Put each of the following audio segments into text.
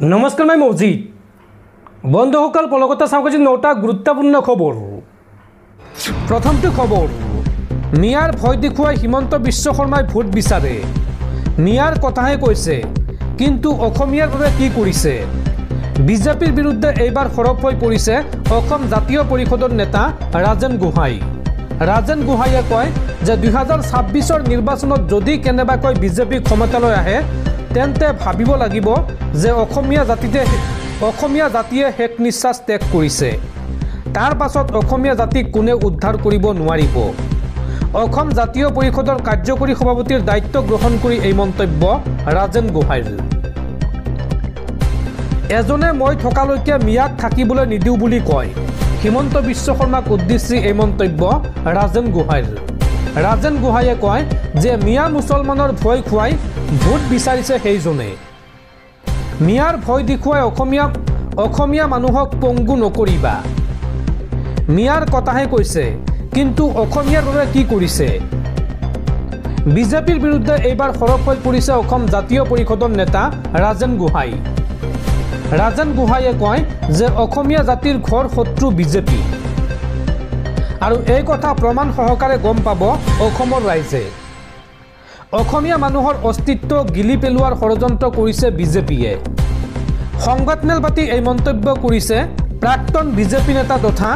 নমস্কাৰ মই মৌজিদ বন্ধুসকল পলকতা চাওক আজি 9টা গুৰুত্বপূৰ্ণ খবৰ। প্ৰথমটো খবৰ, মিয়াৰ ভয় দেখুৱাই হিমন্ত বিশ্ব শৰ্মাই ভোট বিচাৰে। মিয়াৰ কথাহে কৈছে, কিন্তু অসমীয়াৰ বাবে কি কৰিছে? বিজেপিৰ বিৰুদ্ধে এইবাৰ সৰব হৈ পৰিছে অসম জাতীয় পৰিষদৰ নেতা ৰাজেন গোহাঁই। ৰাজেন গোহাঁইয়ে কয় যে 2026ৰ নিৰ্বাচনত যদি কেনেবাকৈ বিজেপি ক্ষমতালৈ আহে তেন্তে ভাবিব লাগিব যে অসমীয়া জাতিয়ে শেষ নিশ্বাস ত্যাগ কৰিছে। তাৰ পাছত অসমীয়া জাতিক কোনে উদ্ধাৰ কৰিব নোৱাৰিব। অসম জাতীয় পৰিষদৰ কাৰ্যকৰী সভাপতিৰ দায়িত্ব গ্ৰহণ কৰি এই মন্তব্য ৰাজেন গোহাঁইৰ। এজনে মই থকালৈকে মিয়াক থাকিবলৈ নিদিওঁ বুলি কয়। হিমন্ত বিশ্ব শৰ্মাক উদ্দেশ্যি এই মন্তব্য ৰাজেন গোহাঁইৰ। ৰাজেন গোহাঁইয়ে কয় যে মিয়া মুছলমানৰ ভয় খুৱাই ভোট বিচাৰিছে সেইজনে। মিয়াৰ ভয় দেখুৱাই অসমীয়া মানুহক পংগু নকৰিবা। মিয়াৰ কথাহে কৈছে, কিন্তু অসমীয়াৰ বাবে কি কৰিছে? বিজেপিৰ বিৰুদ্ধে এইবাৰ সৰব হৈ পৰিছে অসম জাতীয় পৰিষদৰ নেতা ৰাজেন গোহাঁই। ৰাজেন গোহাঁইয়ে কয় যে অসমীয়া জাতিৰ ঘৰ শত্ৰু বিজেপি, আৰু এই কথা প্ৰমাণ সহকাৰে গম পাব অসমৰ ৰাইজে। অসমীয়া মানুহৰ অস্তিত্ব গিলি পেলোৱাৰ ষড়যন্ত্ৰ কৰিছে বিজেপিয়ে। সংবাদমেল পাতি এই মন্তব্য কৰিছে প্ৰাক্তন বিজেপি নেতা তথা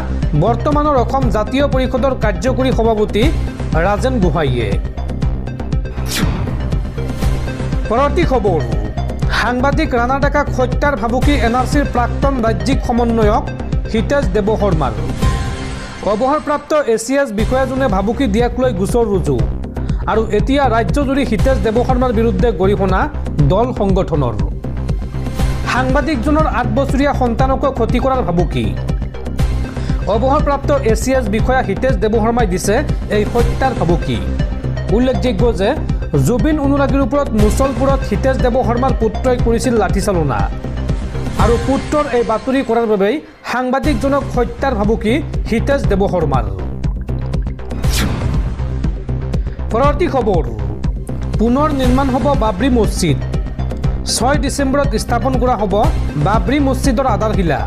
বৰ্তমানৰ অসম জাতীয় পৰিষদৰ কাৰ্যকৰী সভাপতি ৰাজেন গোহাঁইয়ে। পৰৱৰ্তী খবৰ, সাংবাদিক ৰাণা ডেকাক হত্যাৰ ভাবুকি NRCৰ প্ৰাক্তন ৰাজ্যিক সমন্বয়ক হিতেশ দেৱশৰ্মাৰ। অৱসৰপ্ৰাপ্ত ACS বিষয়াজনে ভাবুকি দিয়াক লৈ গোচৰ ৰুজু, আৰু এতিয়া ৰাজ্যজুৰি হিতেশ দেৱশৰ্মাৰ বিৰুদ্ধে গৰিহণা দল সংগঠনৰ। সাংবাদিকজনৰ 8 বছৰীয়া সন্তানকো ক্ষতি কৰাৰ ভাবুকি। অৱসৰপ্ৰাপ্ত ACS বিষয়া হিতেশ দেৱশৰ্মাই দিছে এই হত্যাৰ ভাবুকি। উল্লেখযোগ্য যে জুবিন অনুৰাগীৰ ওপৰত মুছলপুৰত হিতেশ দেৱশৰ্মাৰ পুত্ৰই কৰিছিল লাঠিচালনা, আৰু পুত্ৰৰ এই বাতৰি কৰাৰ বাবেই সাংবাদিকজনক হত্যাৰ ভাবুকি হিতেশ দেৱশৰ্মাৰ। পৰৱৰ্তী খবৰ, পুনৰ নিৰ্মাণ হ'ব বাবৰি মছজিদ। 6 ডিচেম্বৰত স্থাপন কৰা হ'ব বাবৰি মছজিদৰ আধাৰশিলা।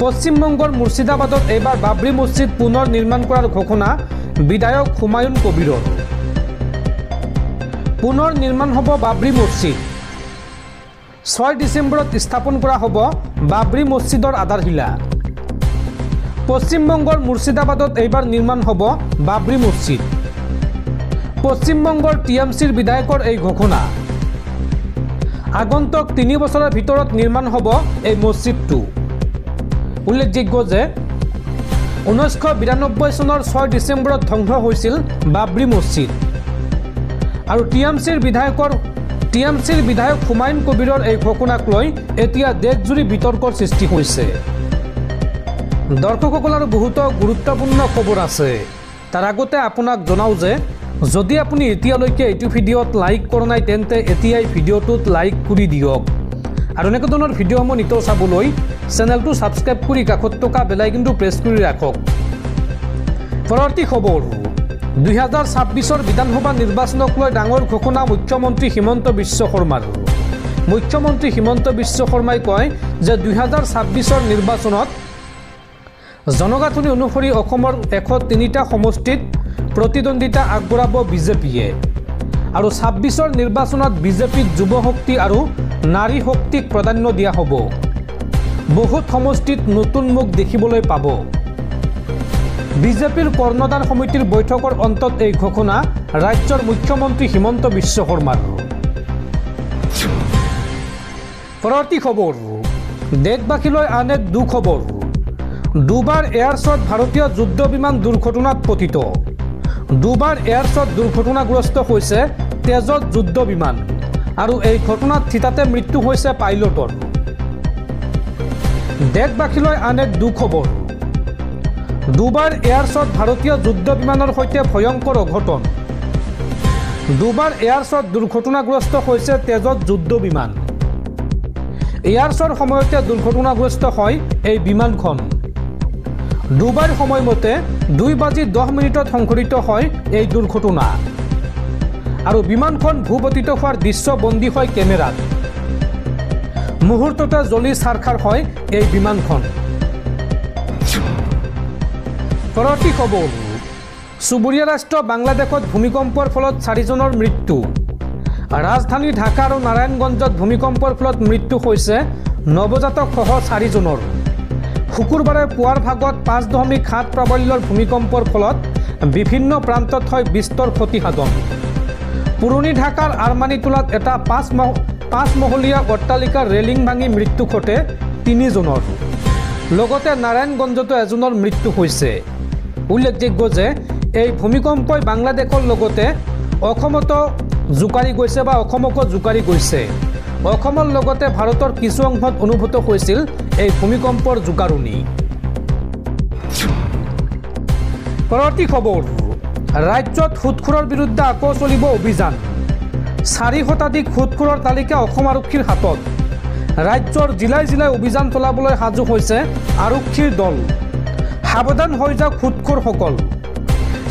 পশ্চিমবংগৰ মুৰ্ছিদাবাদত এইবাৰ বাবৰি মছজিদ পুনৰ নিৰ্মাণ কৰাৰ ঘোষণা বিধায়ক হুমায়ুন কবিৰৰ। পুনৰ নিৰ্মাণ হ'ব বাবৰি মছজিদ। 6 ডিচেম্বৰত স্থাপন কৰা হ'ব বাবৰি মছজিদৰ আধাৰশিলা। পশ্চিমবংগৰ মুৰ্ছিদাবাদত এইবাৰ নিৰ্মাণ হ'ব বাবৰি মছজিদ। পশ্চিমবংগৰ TMCৰ বিধায়কৰ এই ঘোষণা। আগন্তুক 3 বছৰৰ ভিতৰত নিৰ্মাণ হ'ব এই মছজিদটো। উল্লেখযোগ্য যে 1992 চনৰ 6 ডিচেম্বৰত ধ্বংস হৈছিল বাবৰি মছজিদ, আৰু TMCৰ বিধায়ক হুমায়ুন কবিৰৰ এই ঘোষণাক লৈ এতিয়া দেশজুৰি বিতৰ্কৰ সৃষ্টি হৈছে। দৰ্শকসকল, আৰু বহুতো গুৰুত্বপূৰ্ণ খবৰ আছে। তাৰ আগতে আপোনাক জনাওঁ যে যদি আপুনি এতিয়ালৈকে এইটো ভিডিঅ'ত লাইক কৰা নাই তেন্তে এতিয়াই ভিডিঅ'টোত লাইক কৰি দিয়ক, আৰু এনেকুৱা ধৰণৰ ভিডিঅ'সমূহ নিতৌ চাবলৈ চেনেলটো ছাবস্ক্ৰাইব কৰি কাষত থকা বেল আইকনটো প্ৰেছ কৰি ৰাখক। পৰৱৰ্তী খবৰ, 2026ৰ বিধানসভা নিৰ্বাচনক লৈ ডাঙৰ ঘোষণা মুখ্যমন্ত্ৰী হিমন্ত বিশ্ব শৰ্মাৰ। মুখ্যমন্ত্ৰী হিমন্ত বিশ্ব শৰ্মাই কয় যে 2026ৰ নিৰ্বাচনত জনগাঁথনি অনুসৰি অসমৰ 103টা সমষ্টিত প্ৰতিদ্বন্দ্বিতা আগবঢ়াব বিজেপিয়ে, আৰু 26ৰ নিৰ্বাচনত বিজেপিত যুৱ শক্তি আৰু নাৰী শক্তিক প্ৰাধান্য দিয়া হ'ব। বহুত সমষ্টিত নতুন মুখ দেখিবলৈ পাব। বিজেপিৰ কৰ্ণধাৰ সমিতিৰ বৈঠকৰ অন্তত এই ঘোষণা ৰাজ্যৰ মুখ্যমন্ত্ৰী হিমন্ত বিশ্ব শৰ্মাৰ। পৰৱৰ্তী খবৰ, দেশবাসীলৈ আন এক দুখবৰ। দুবাৰ এয়াৰশ্বত ভাৰতীয় যুদ্ধ বিমান দুৰ্ঘটনাত পতিত। দুবাৰ এয়াৰশ্বট দুৰ্ঘটনাগ্ৰস্ত হৈছে তেজত যুদ্ধ বিমান, আৰু এই ঘটনাত থিতাতে মৃত্যু হৈছে পাইলটৰ। দেশবাসীলৈ আন এক দুখবৰ। দুবাৰ এয়াৰশ্বট ভাৰতীয় যুদ্ধ বিমানৰ সৈতে ভয়ংকৰ অঘটন। দুবাৰ এয়াৰশ্বট দুৰ্ঘটনাগ্ৰস্ত হৈছে তেজত যুদ্ধ বিমান। এয়াৰশ্বৰ সময়তে দুৰ্ঘটনাগ্ৰস্ত হয় এই বিমানখন। ডুবাইৰ সময়মতে 2:10 সংঘটিত হয় এই দুৰ্ঘটনা, আৰু বিমানখন ভূপতিত হোৱাৰ দৃশ্য বন্দী হয় কেমেৰাত। মুহূৰ্ততে জ্বলি ছাৰখাৰ হয় এই বিমানখন। পৰৱৰ্তী খবৰ, চুবুৰীয়া ৰাষ্ট্ৰ বাংলাদেশত ভূমিকম্পৰ ফলত 4জনৰ মৃত্যু। ৰাজধানী ঢাকা আৰু নাৰায়ণগঞ্জত ভূমিকম্পৰ ফলত মৃত্যু হৈছে নৱজাতকসহ 4জনৰ। শুকুৰবাৰে পুৱাৰ ভাগত 5.7 প্ৰাবল্যৰ ভূমিকম্পৰ ফলত বিভিন্ন প্ৰান্তত হয় বিস্তৰ ক্ষতিসাধন। পুৰণি ঢাকাৰ আৰমানীটোলাত এটা 5 মহলীয়া অট্টালিকাৰ ৰেলিং ভাঙি মৃত্যু ঘটে 3জনৰ। লগতে নাৰায়ণগঞ্জতো এজনৰ মৃত্যু হৈছে। উল্লেখযোগ্য যে এই ভূমিকম্পই বাংলাদেশৰ লগতে অসমতো জোকাৰি গৈছে বা অসমকো জোকাৰি গৈছে। অসমৰ লগতে ভাৰতৰ কিছু অংশত অনুভূত হৈছিল এই ভূমিকম্পৰ জোকাৰণি। পৰৱৰ্তী খবৰ, ৰাজ্যত সুদখোৰৰ বিৰুদ্ধে আকৌ চলিব অভিযান। 4 শতাধিক সুদখোৰৰ তালিকা অসম আৰক্ষীৰ হাতত। ৰাজ্যৰ জিলাই জিলাই অভিযান চলাবলৈ সাজু হৈছে আৰক্ষীৰ দল। সাৱধান হৈ যাওক সুদখোৰসকল।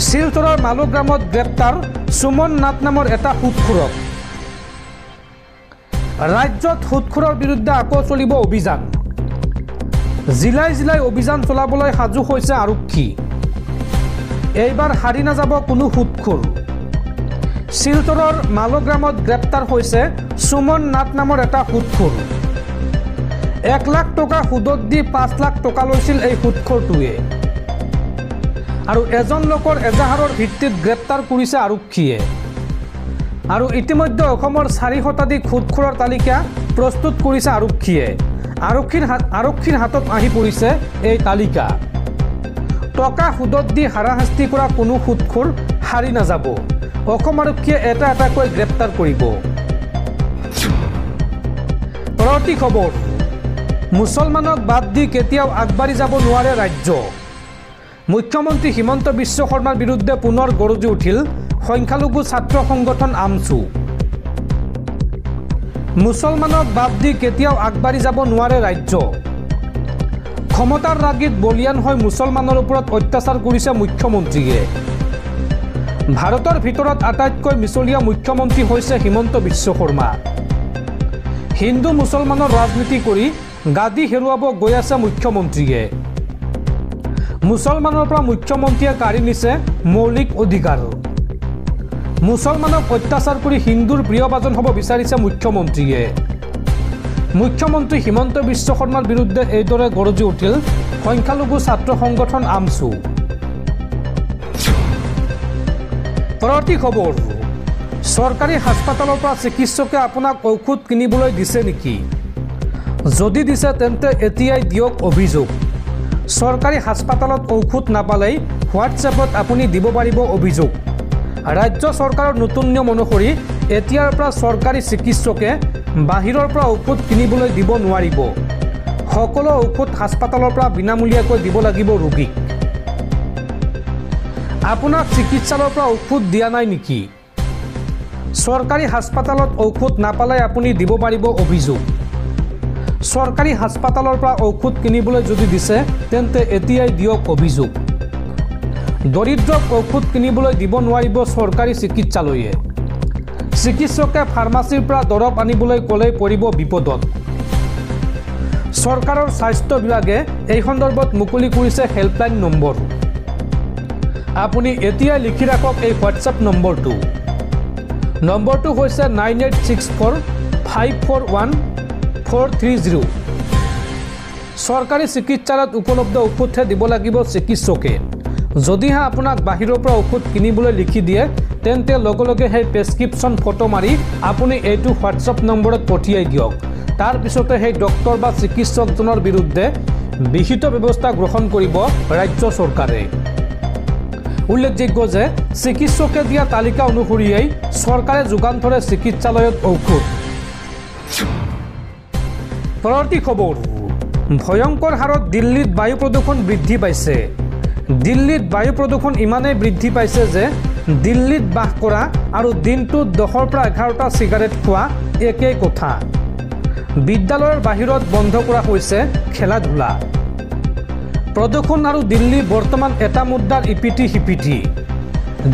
শিলচৰৰ মালুগ্ৰামত গ্ৰেপ্তাৰ সুমন নাথ নামৰ এটা সুদখোৰক। ৰাজ্যত সুদখোৰৰ বিৰুদ্ধে আকৌ চলিব অভিযান। জিলাই জিলাই অভিযান চলাবলৈ সাজু হৈছে আৰক্ষী। এইবাৰ হাৰি নাযাব কোনো সুদখোৰ। শিলচৰৰ মালুগ্ৰামত গ্ৰেপ্তাৰ হৈছে সুমন নাথ নামৰ এটা সুদখোৰ। 1 লাখ টকা সুদত দি 5 লাখ টকা লৈছিল এই সুদখোৰটোৱে। আৰু এজন লোকৰ এজাহাৰৰ ভিত্তিত গ্ৰেপ্তাৰ কৰিছে আৰক্ষীয়ে। আৰু ইতিমধ্যে অসমৰ 4 শতাধিক সুদখোৰৰ তালিকা প্ৰস্তুত কৰিছে আৰক্ষীয়ে। আৰক্ষীৰ হাতত আহি পৰিছে এই তালিকা। টকা সুদত দি হাৰাশাস্তি কৰা কোনো সুদখোৰ হাৰি নাযাব। অসম আৰক্ষীয়ে এটা এটাকৈ গ্ৰেপ্তাৰ কৰিব। পৰৱৰ্তী খবৰ, মুছলমানক বাদ দি কেতিয়াও আগবাঢ়ি যাব নোৱাৰে ৰাজ্য। মুখ্যমন্ত্ৰী হিমন্ত বিশ্ব শৰ্মাৰ বিৰুদ্ধে পুনৰ গৰজি উঠিল সংখ্যালঘু ছাত্ৰ সংগঠন আমছু। মুছলমানক বাদ দি কেতিয়াও আগবাঢ়ি যাব নোৱাৰে ৰাজ্য। ক্ষমতাৰ ৰাগিত বলিয়ান হৈ মুছলমানৰ ওপৰত অত্যাচাৰ কৰিছে মুখ্যমন্ত্ৰীয়ে। ভাৰতৰ ভিতৰত আটাইতকৈ মিছলীয়া মুখ্যমন্ত্ৰী হৈছে হিমন্ত বিশ্ব শৰ্মা। হিন্দু মুছলমানৰ ৰাজনীতি কৰি গাদী হেৰুৱাব গৈ আছে মুখ্যমন্ত্ৰীয়ে। মুছলমানৰ পৰা মুখ্যমন্ত্ৰীয়ে কাঢ়ি নিছে মৌলিক অধিকাৰ। মুছলমানক অত্যাচাৰ কৰি হিন্দুৰ প্ৰিয়ভাজন হ'ব বিচাৰিছে মুখ্যমন্ত্ৰীয়ে। মুখ্যমন্ত্ৰী হিমন্ত বিশ্ব শৰ্মাৰ বিৰুদ্ধে এইদৰে গৰজি উঠিল সংখ্যালঘু ছাত্ৰ সংগঠন আমছু। পৰৱৰ্তী খবৰ, চৰকাৰী হাস্পাতালৰ পৰা চিকিৎসকে আপোনাক ঔষধ কিনিবলৈ দিছে নেকি? যদি দিছে তেন্তে এতিয়াই দিয়ক অভিযোগ। চৰকাৰী হাস্পাতালত ঔষধ নাপালেই হোৱাটছএপত আপুনি দিব পাৰিব অভিযোগ। ৰাজ্য চৰকাৰৰ নতুন নিয়ম অনুসৰি এতিয়াৰ পৰা চৰকাৰী চিকিৎসকে বাহিৰৰ পৰা ঔষধ কিনিবলৈ দিব নোৱাৰিব। সকলো ঔষধ হাস্পাতালৰ পৰা বিনামূলীয়াকৈ দিব লাগিব ৰোগীক। আপোনাক চিকিৎসালয়ৰ পৰা ঔষধ দিয়া নাই নেকি? চৰকাৰী হাস্পাতালত ঔষধ নাপালে আপুনি দিব পাৰিব অভিযোগ। চৰকাৰী হাস্পাতালৰ পৰা ঔষধ কিনিবলৈ যদি দিছে তেন্তে এতিয়াই দিয়ক অভিযোগ। দৰিদ্ৰক ঔষধ কিনিবলৈ দিব নোৱাৰিব চৰকাৰী চিকিৎসালয়ে। চিকিৎসকে ফাৰ্মাচীৰ পৰা দৰৱ আনিবলৈ ক'লেই পৰিব বিপদত। চৰকাৰৰ স্বাস্থ্য বিভাগে এই সন্দৰ্ভত মুকলি কৰিছে হেল্পলাইন নম্বৰ। আপুনি এতিয়াই লিখি ৰাখক এই হোৱাটছএপ নম্বৰটো। নম্বৰটো হৈছে 9864541430। চৰকাৰী চিকিৎসালয়ত উপলব্ধ ঔষধহে দিব লাগিব চিকিৎসকে। যদিহে আপোনাক বাহিৰৰ পৰা ঔষধ কিনিবলৈ লিখি দিয়ে তেন্তে লগে লগে সেই প্ৰেছক্ৰিপশ্যন ফটো মাৰি আপুনি এইটো হোৱাটছএপ নম্বৰত পঠিয়াই দিয়ক। তাৰ পিছতে সেই ডক্টৰ বা চিকিৎসকজনৰ বিৰুদ্ধে বিহিত ব্যৱস্থা গ্ৰহণ কৰিব ৰাজ্য চৰকাৰে। উল্লেখযোগ্য যে চিকিৎসকে দিয়া তালিকা অনুসৰিয়েই চৰকাৰে যোগান ধৰে চিকিৎসালয়ত ঔষধ। পৰৱৰ্তী খবৰ, ভয়ংকৰ হাৰত দিল্লীত বায়ু প্ৰদূষণ বৃদ্ধি পাইছে। দিল্লীত বায়ু প্ৰদূষণ ইমানেই বৃদ্ধি পাইছে যে দিল্লীত বাস কৰা আৰু দিনটোত 10ৰ পৰা 11টা চিগাৰেট খোৱা একেই কথা। বিদ্যালয়ৰ বাহিৰত বন্ধ কৰা হৈছে খেলা ধূলা। প্ৰদূষণ আৰু দিল্লী বৰ্তমান এটা মুদ্ৰাৰ ইপিঠি সিপিঠি।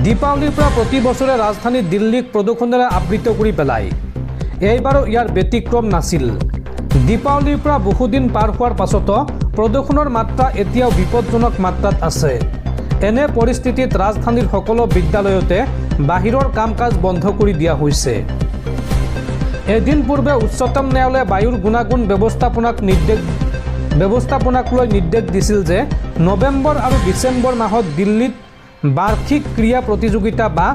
দীপাৱলীৰ পৰা প্ৰতি বছৰে ৰাজধানী দিল্লীক প্ৰদূষণেৰে আবৃত কৰি পেলায়। এইবাৰো ইয়াৰ ব্যতিক্ৰম নাছিল। দীপাৱলীৰ পৰা বহুদিন পাৰ হোৱাৰ পাছতো প্ৰদূষণৰ মাত্ৰা এতিয়াও বিপদজনক মাত্ৰাত আছে। এনে পৰিস্থিতিত ৰাজধানীৰ সকলো বিদ্যালয়তে বাহিৰৰ কাম কাজ বন্ধ কৰি দিয়া হৈছে। এদিন পূৰ্বে উচ্চতম ন্যায়ালয়ে বায়ুৰ গুণাগুণ ব্যৱস্থাপনাক লৈ নিৰ্দেশ দিছিল যে নৱেম্বৰ আৰু ডিচেম্বৰ মাহত দিল্লীত বাৰ্ষিক ক্ৰীড়া প্ৰতিযোগিতা বা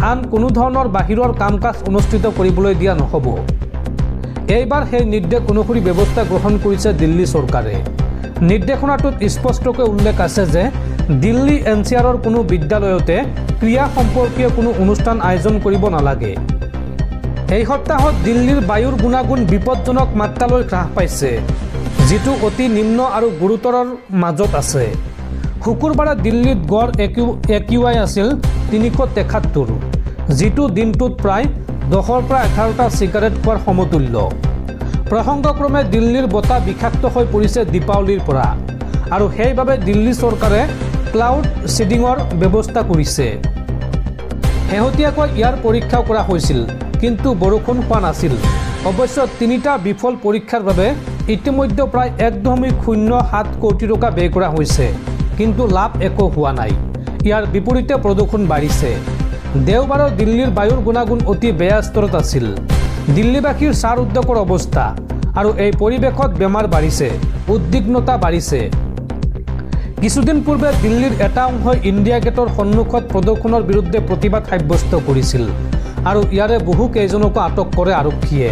আন কোনো ধৰণৰ বাহিৰৰ কাম কাজ অনুষ্ঠিত কৰিবলৈ দিয়া নহ'ব। এইবাৰ সেই নিৰ্দেশ অনুসৰি ব্যৱস্থা গ্ৰহণ কৰিছে দিল্লী চৰকাৰে। নিৰ্দেশনাটোত স্পষ্টকৈ উল্লেখ আছে যে দিল্লী এনচিআৰৰ কোনো বিদ্যালয়তে ক্ৰীড়া সম্পৰ্কীয় কোনো অনুষ্ঠান আয়োজন কৰিব নালাগে। এই সপ্তাহত দিল্লীৰ বায়ুৰ গুণাগুণ বিপদজনক মাত্ৰালৈ হ্ৰাস পাইছে, যিটো অতি নিম্ন আৰু গুৰুতৰৰ মাজত আছে। শুকুৰবাৰে দিল্লীত গড় একিউআই আছিল 373, যিটো দিনটোত প্ৰায় 10ৰ পৰা 11টা চিগাৰেট খোৱাৰ সমতুল্য। প্ৰসংগক্ৰমে দিল্লীৰ বতাহ বিষাক্ত হৈ পৰিছে দীপাৱলীৰ পৰা, আৰু সেইবাবে দিল্লী চৰকাৰে ক্লাউড চিডিঙৰ ব্যৱস্থা কৰিছে। শেহতীয়াকৈ ইয়াৰ পৰীক্ষাও কৰা হৈছিল, কিন্তু বৰষুণ হোৱা নাছিল। অৱশ্যে 3টা বিফল পৰীক্ষাৰ বাবে ইতিমধ্যে প্ৰায় 1.07 কোটি টকা ব্যয় কৰা হৈছে, কিন্তু লাভ একো হোৱা নাই। ইয়াৰ বিপৰীতে প্ৰদূষণ বাঢ়িছে। দেওবাৰৰ দিল্লীৰ বায়ুৰ গুণাগুণ অতি বেয়া স্তৰত আছিল। দিল্লীবাসীৰ চাহ উদ্যোগৰ অৱস্থা আৰু এই পৰিৱেশত বেমাৰ বাঢ়িছে, উদ্বিগ্নতা বাঢ়িছে। কিছুদিন পূৰ্বে দিল্লীৰ এটা অংশই ইণ্ডিয়া গেটৰ সন্মুখত প্ৰদূষণৰ বিৰুদ্ধে প্ৰতিবাদ সাব্যস্ত কৰিছিল, আৰু ইয়াৰে বহু কেইজনকো আটক কৰে আৰক্ষীয়ে।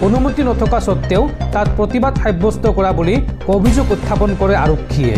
অনুমতি নথকা স্বত্বেও তাত প্ৰতিবাদ সাব্যস্ত কৰা বুলি অভিযোগ উত্থাপন কৰে আৰক্ষীয়ে।